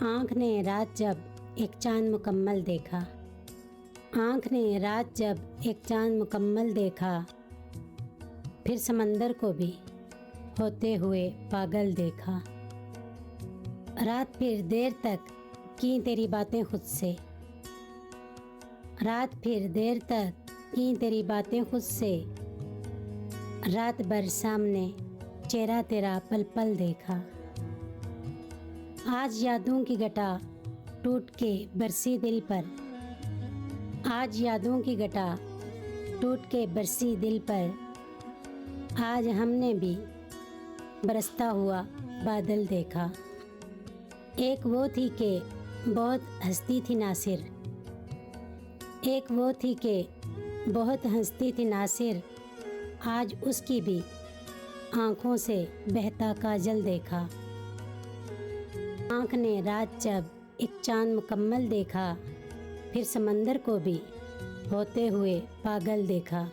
आँख ने रात जब एक चाँद मुकम्मल देखा। आँख ने रात जब एक चाँद मुकम्मल देखा, फिर समंदर को भी होते हुए पागल देखा। रात फिर देर तक की तेरी बातें खुद से, रात फिर देर तक की तेरी बातें खुद से, रात भर सामने चेहरा तेरा पल पल देखा। आज यादों की घटा टूट के बरसी दिल पर, आज यादों की घटा टूट के बरसी दिल पर, आज हमने भी बरसता हुआ बादल देखा। एक वो थी कि बहुत हंसती थी नासिर, एक वो थी कि बहुत हंसती थी नासिर, आज उसकी भी आँखों से बहता काजल देखा। आँख ने रात जब एक चाँद मुकम्मल देखा, फिर समंदर को भी होते हुए पागल देखा।